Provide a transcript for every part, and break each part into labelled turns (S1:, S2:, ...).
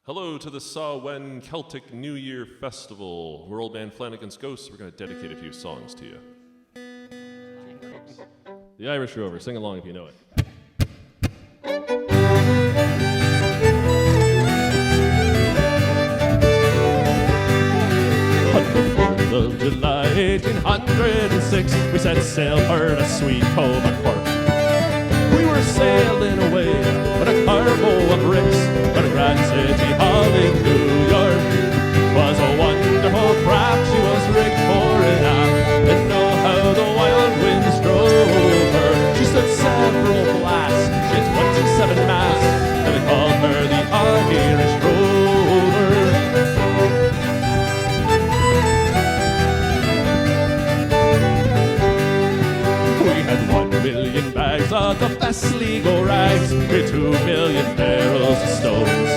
S1: Hello to the Samhain Celtic New Year Festival. We're old man Flanagan's Ghosts. We're going to dedicate a few songs to you. The Irish Rover. Sing along if you know it. On the 4th of July, 1806, we set sail for the sweet cove of Cork. We were sailing away on a cargo of bricks, but a grand city hall in New York. Was a wonderful craft, she was rigged fore and aft, and know how the wild winds drove her. She stood several blasts, she had 27 masts, and they called her the Irish Rover. We had 1 million bags of the best legal rags, we had 2 million barrels of stones.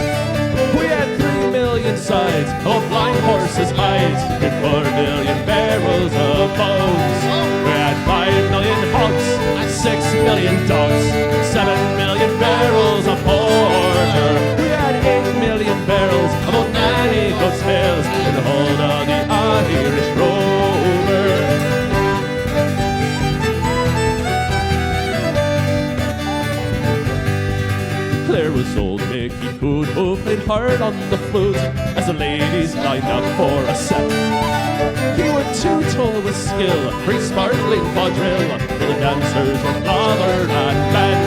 S1: We had 3 million sides of blind horses' hides, and 4 million barrels of bones. We had 5 million hogs and 6 million dogs, 7 million barrels of porter. We had 8 million barrels of old nanny goat's tails in the hold of the Irish Rover. There was old Mickey Coon who played hard on the flute as the ladies lined up for a set. He would toot with skill, pretty sparkling quadrille, till the dancers were bothered and bent.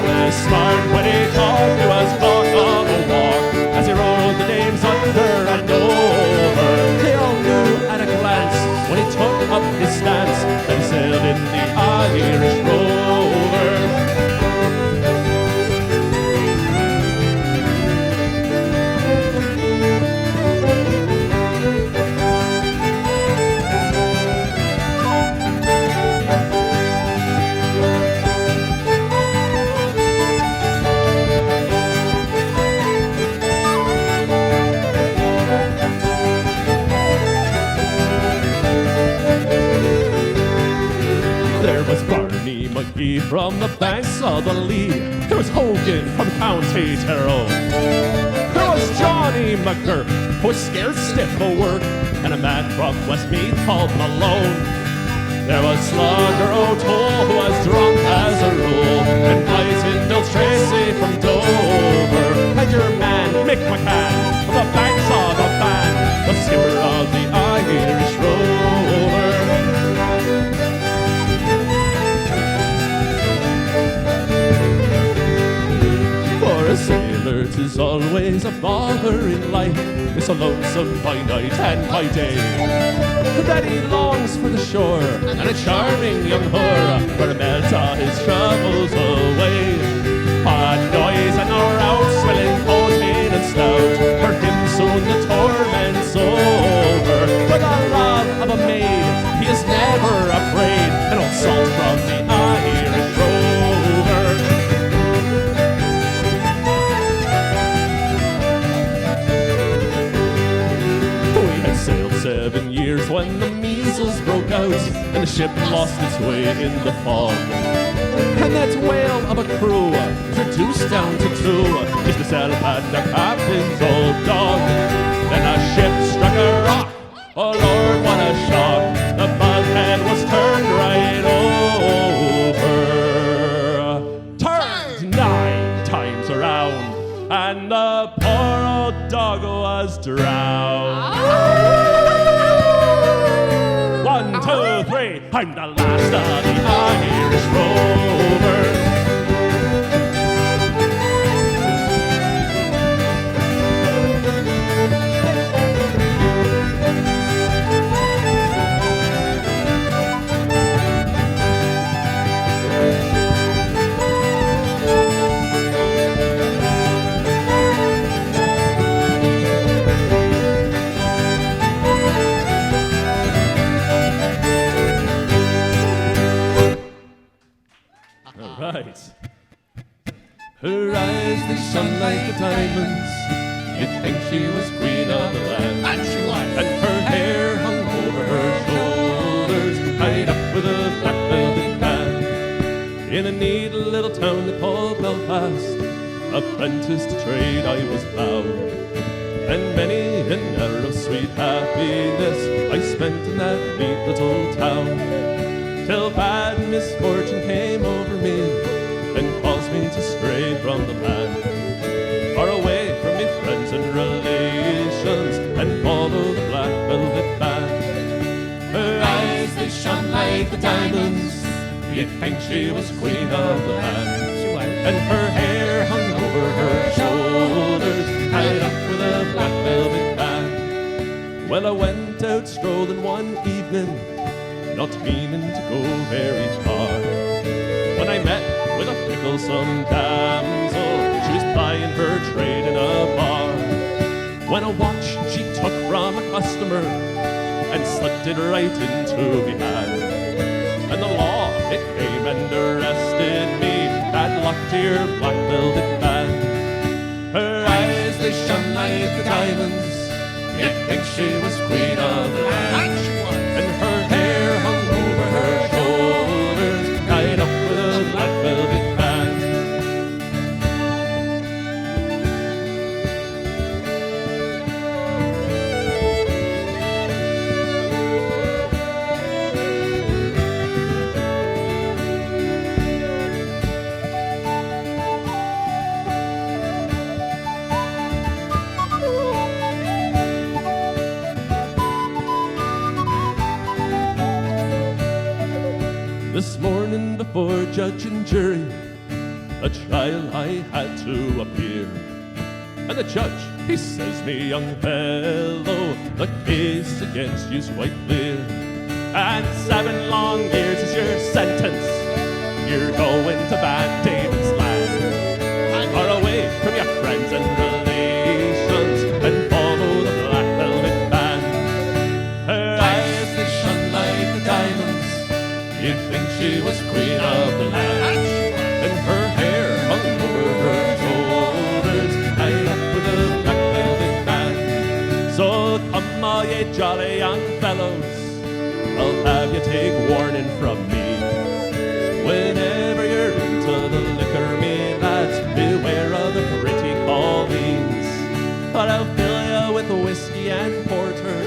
S1: With smart when he talked, he was talk of a walk as he rode the dames under and over. They all knew at a glance when he took up his stance that he sailed in the Irish Rover. McGee from the banks of the Lee. There was Hogan from County Tyrone. There was Johnny McGurk, who was scared stiff for work, and a man from Westmeath called Malone. There was Slugger O'Toole, who was drunk as a rule, and Fighting Bill Tracy from Dover. And your man, Mick McCann, from the banks of the Ban, was skipper of the Irish Rover. For a sailor 'tis always a bother in life. It's so lonesome by night and by day that he longs for the shore and a charming young whore where to melt all his troubles away. A noise and a rout, swelling cold, mean and stout, for him soon the torment's over. For the love of a maid, he is never afraid, an old salt from the Irish Rover. Sailed 7 years when the measles broke out and the ship lost its way in the fog. And that whale of a crew was reduced down to 2, just myself and the captain's old dog. Then a ship struck a rock, oh Lord, what a shock. The bulkhead was turned right over, turned 9 times around, and the poor old dog was drowned. 1, 2, 3, I'm the last of the Irish Rovers. Right. Her eyes, they shone like the diamonds. You'd think she was queen of the land. And she was. And her hair hung over her shoulders, tied up with a black velvet band. In a neat little town they called Belfast, apprentice to trade I was bound, and many an hour of sweet happiness I spent in that neat little town, till bad misfortune came over me and caused me to stray from the land, far away from me friends and relations, and follow the black velvet band. Her eyes, they shone like the diamonds, you'd think she was queen of the land, and her hair hung over her shoulders, tied up with a black velvet band. Well, I went out strolling one evening, not meaning to go very far, when I met with a picklesome damsel. She was plying her trade in a bar, when a watch she took from a customer and slipped it right into me hand, and the law it came and arrested me. Bad luck to your black velvet band. Her eyes, they shone like the diamonds, you'd think she was queen of the land, and her hair hung over her shoulders, tied up with a black velvet band. This morning before judge and jury, a trial I had to appear, and the judge, he says, me young fellow, the case against you's quite clear, and 7 long years is your sentence. You're going to Van David's land, far away from your friends and relations, and follow the black velvet band. Her eyes, they shone like the diamonds, you'd think she was queen of the land, and her hair hung over her shoulders, tied up with a black velvet band. So come all ye jolly young fellows, I'll have you take warning from me. Whenever you're into the liquor, me lads, beware of the pretty callings, but I'll fill you with whiskey and porter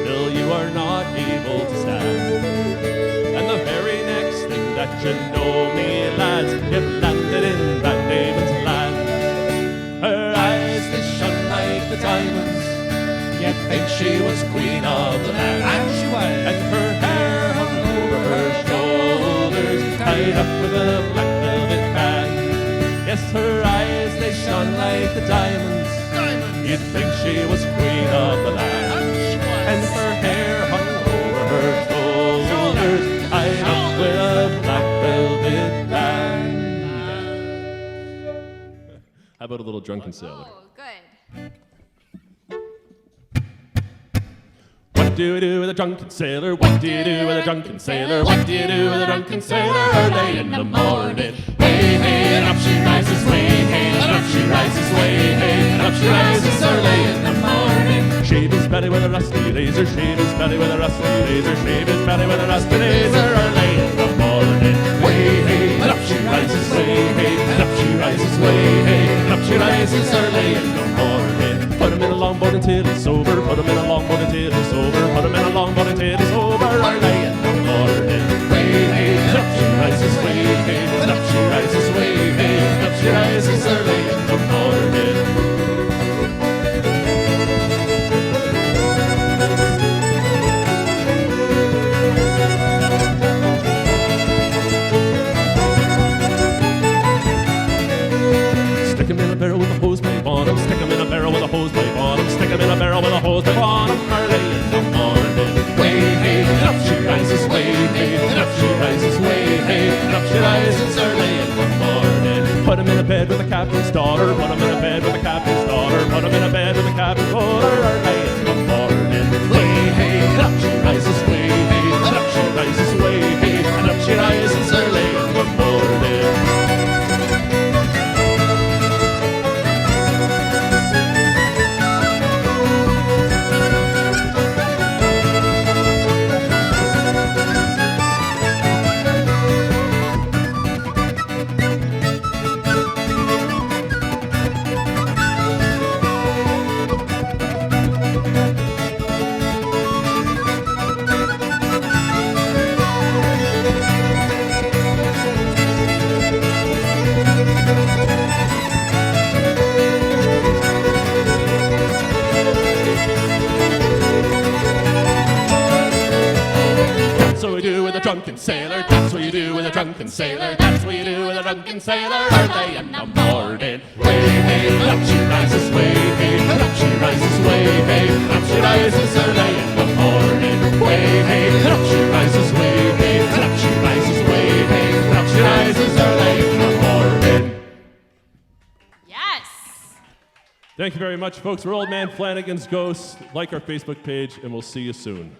S1: till you are not able to stand. And the very next thing that you know, me lads, you've landed in Van David's land. Her eyes, they shone like the diamonds, you'd think she was queen of the land, and her hair hung over her shoulders, tied up with a black velvet band. Yes, her eyes, they shone like the diamonds, you'd think she was queen of the land, and her hair hung over her shoulders, tied up with a black velvet band. How about a little drunken sailor?
S2: Oh, good.
S1: What do you do with a drunken sailor? What do you do with a drunken sailor? What do you do with a drunken sailor early in the morning? Hey, hey, and up she rises, way, hey, and up she rises, way, hey, and up she rises early in the morning. Shave his belly with a rusty razor, shave his belly with a rusty razor, shave his belly with a rusty razor early in the morning. Way, hey, and up she rises, way, hey, and up she rises, way, hey, and up she rises early in the morning. Put him in a longboat until he's sober, put him in a longboat until he's sober, put him in a longboat until he's sober early in the morning. Way, hey, and up she rises, way, hey, and up she rises, way, hey, and up she rises early in the morning. Stick him in a barrel with a hose pipe on him, stick him in a barrel with a hose pipe on him, stick him in a barrel with a hose pipe on him early in the morning. Way, hey, and up she rises, way, hey, and up she rises, way, hey, and up she rises early in the morning. Put him in a bed with a captain's daughter, put him in a bed with a captain's daughter, put him in a bed with a captain's daughter early in the morning. Way, hey, and up she rises, way, hey, and up she rises, way, hey, and up she rises early in the morning. drunken sailor. That's what you do with a drunken sailor. That's what you do with a drunken sailor. Early in the morning, way hey, up she rises, way hey, up she rises, way hey, up she rises early in the morning, way hey, up she rises, way hey, up she rises, way hey, up she rises early in the morning.
S2: Yes.
S1: Thank you very much, folks. We're Old Man Flanagan's Ghosts. Like our Facebook page, and we'll see you soon.